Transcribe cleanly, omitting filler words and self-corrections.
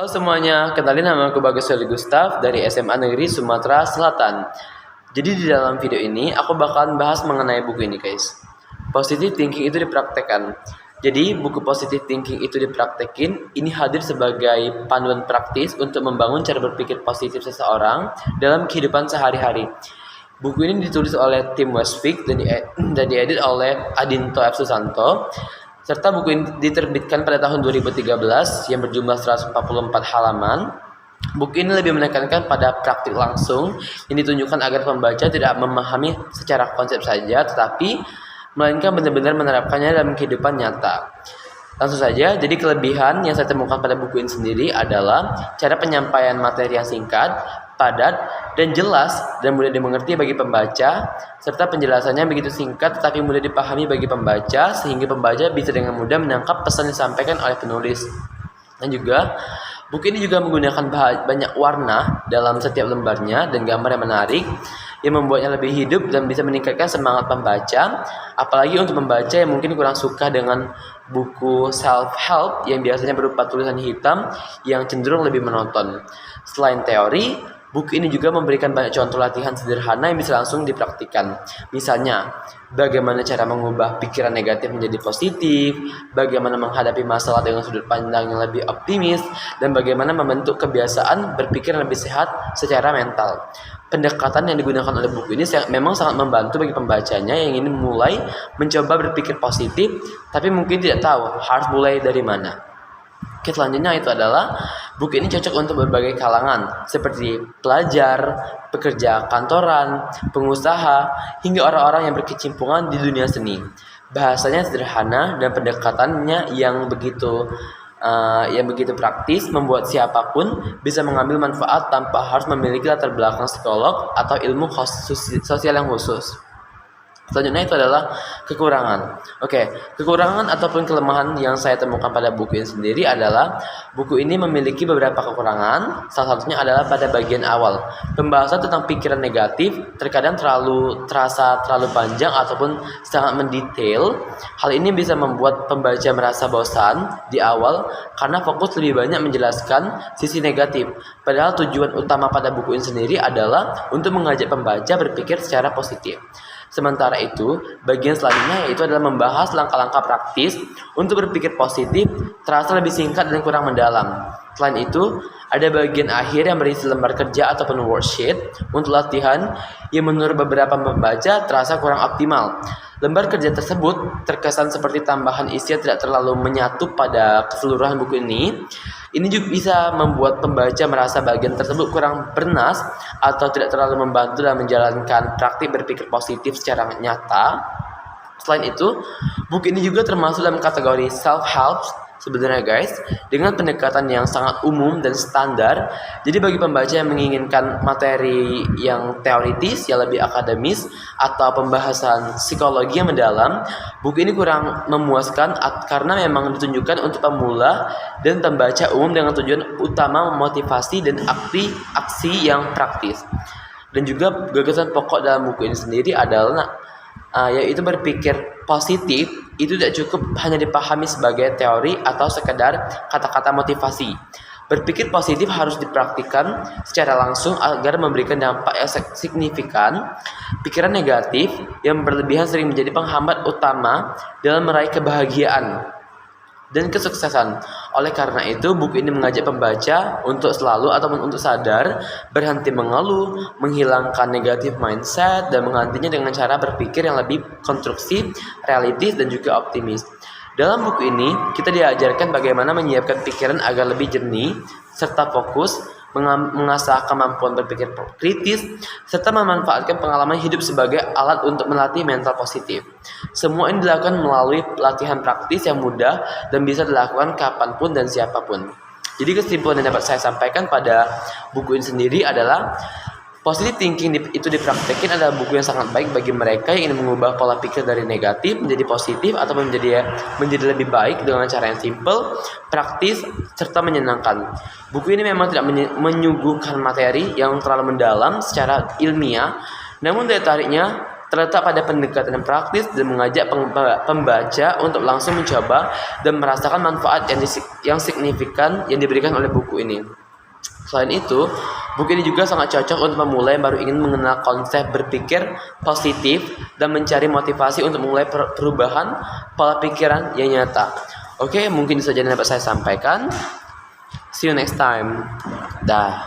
Halo semuanya, kenalin nama aku Bagus Weli Gustaf dari SMA Negeri Sumatera Selatan. Jadi di dalam video ini aku bakalan bahas mengenai buku ini guys. Positive thinking itu dipraktekkan. Jadi buku positive thinking itu dipraktekin, ini hadir sebagai panduan praktis untuk membangun cara berpikir positif seseorang dalam kehidupan sehari-hari. Buku ini ditulis oleh tim Westwick dan diedit oleh Adinto F. Susanto. Serta buku ini diterbitkan pada tahun 2013 yang berjumlah 144 halaman. Buku ini lebih menekankan pada praktik langsung yang ditunjukkan agar pembaca tidak memahami secara konsep saja, tetapi melainkan benar-benar menerapkannya dalam kehidupan nyata. Langsung saja, jadi kelebihan yang saya temukan pada buku ini sendiri adalah cara penyampaian materi yang singkat, padat, dan jelas dan mudah dimengerti bagi pembaca, serta penjelasannya begitu singkat tetapi mudah dipahami bagi pembaca sehingga pembaca bisa dengan mudah menangkap pesan yang disampaikan oleh penulis. Dan juga buku ini juga menggunakan banyak warna dalam setiap lembarnya dan gambar yang menarik yang membuatnya lebih hidup dan bisa meningkatkan semangat pembaca, apalagi untuk pembaca yang mungkin kurang suka dengan buku self-help yang biasanya berupa tulisan hitam yang cenderung lebih monoton. Selain teori, buku ini juga memberikan banyak contoh latihan sederhana yang bisa langsung dipraktikkan. Misalnya, bagaimana cara mengubah pikiran negatif menjadi positif, bagaimana menghadapi masalah dengan sudut pandang yang lebih optimis, dan bagaimana membentuk kebiasaan berpikir yang lebih sehat secara mental. Pendekatan yang digunakan oleh buku ini memang sangat membantu bagi pembacanya yang ingin mulai mencoba berpikir positif, tapi mungkin tidak tahu harus mulai dari mana. Oke, selanjutnya itu adalah buku ini cocok untuk berbagai kalangan seperti pelajar, pekerja kantoran, pengusaha, hingga orang-orang yang berkecimpungan di dunia seni. Bahasanya sederhana dan pendekatannya yang begitu praktis membuat siapapun bisa mengambil manfaat tanpa harus memiliki latar belakang psikolog atau ilmu sosial yang khusus. Selanjutnya itu adalah kekurangan. Kekurangan ataupun kelemahan yang saya temukan pada buku ini sendiri adalah buku ini memiliki beberapa kekurangan. Salah satunya adalah pada bagian awal. Pembahasan tentang pikiran negatif terkadang terasa terlalu panjang ataupun sangat mendetail. Hal ini bisa membuat pembaca merasa bosan di awal karena fokus lebih banyak menjelaskan sisi negatif. Padahal tujuan utama pada buku ini sendiri adalah untuk mengajak pembaca berpikir secara positif. Sementara itu, bagian selanjutnya yaitu adalah membahas langkah-langkah praktis untuk berpikir positif, terasa lebih singkat dan kurang mendalam. Selain itu, ada bagian akhir yang berisi lembar kerja ataupun worksheet untuk latihan yang menurut beberapa pembaca terasa kurang optimal. Lembar kerja tersebut terkesan seperti tambahan isi yang tidak terlalu menyatu pada keseluruhan buku ini. Ini juga bisa membuat pembaca merasa bagian tersebut kurang bernas atau tidak terlalu membantu dalam menjalankan praktik berpikir positif secara nyata. Selain itu, buku ini juga termasuk dalam kategori self-help sebenarnya guys, dengan pendekatan yang sangat umum dan standar. Jadi bagi pembaca yang menginginkan materi yang teoritis, yang lebih akademis, atau pembahasan psikologi yang mendalam, buku ini kurang memuaskan karena memang ditunjukkan untuk pemula dan pembaca umum dengan tujuan utama memotivasi dan aksi yang praktis. Dan juga gagasan pokok dalam buku ini sendiri adalah yaitu berpikir positif itu tidak cukup hanya dipahami sebagai teori atau sekedar kata-kata motivasi. Berpikir positif harus dipraktikkan secara langsung agar memberikan dampak yang signifikan. Pikiran negatif yang berlebihan sering menjadi penghambat utama dalam meraih kebahagiaan dan kesuksesan. Oleh karena itu, buku ini mengajak pembaca untuk selalu ataupun untuk sadar berhenti mengeluh, menghilangkan negatif mindset, dan menggantinya dengan cara berpikir yang lebih konstruksi, realistis, dan juga optimis. Dalam buku ini, kita diajarkan bagaimana menyiapkan pikiran agar lebih jernih, serta fokus, mengasah kemampuan berpikir kritis, serta memanfaatkan pengalaman hidup sebagai alat untuk melatih mental positif. Semua ini dilakukan melalui latihan praktis yang mudah dan bisa dilakukan kapanpun dan siapapun. Jadi kesimpulan yang dapat saya sampaikan pada buku ini sendiri adalah positive thinking itu dipraktekin adalah buku yang sangat baik bagi mereka yang ingin mengubah pola pikir dari negatif menjadi positif atau menjadi lebih baik dengan cara yang simple, praktis, serta menyenangkan. Buku ini memang tidak menyuguhkan materi yang terlalu mendalam secara ilmiah, namun daya tariknya terletak pada pendekatan yang praktis dan mengajak pembaca untuk langsung mencoba dan merasakan manfaat yang signifikan yang diberikan oleh buku ini. Selain itu, buku ini juga sangat cocok untuk pemula yang baru ingin mengenal konsep berpikir positif dan mencari motivasi untuk memulai perubahan pola pikiran yang nyata. Oke, mungkin itu saja yang dapat saya sampaikan. See you next time. Dah.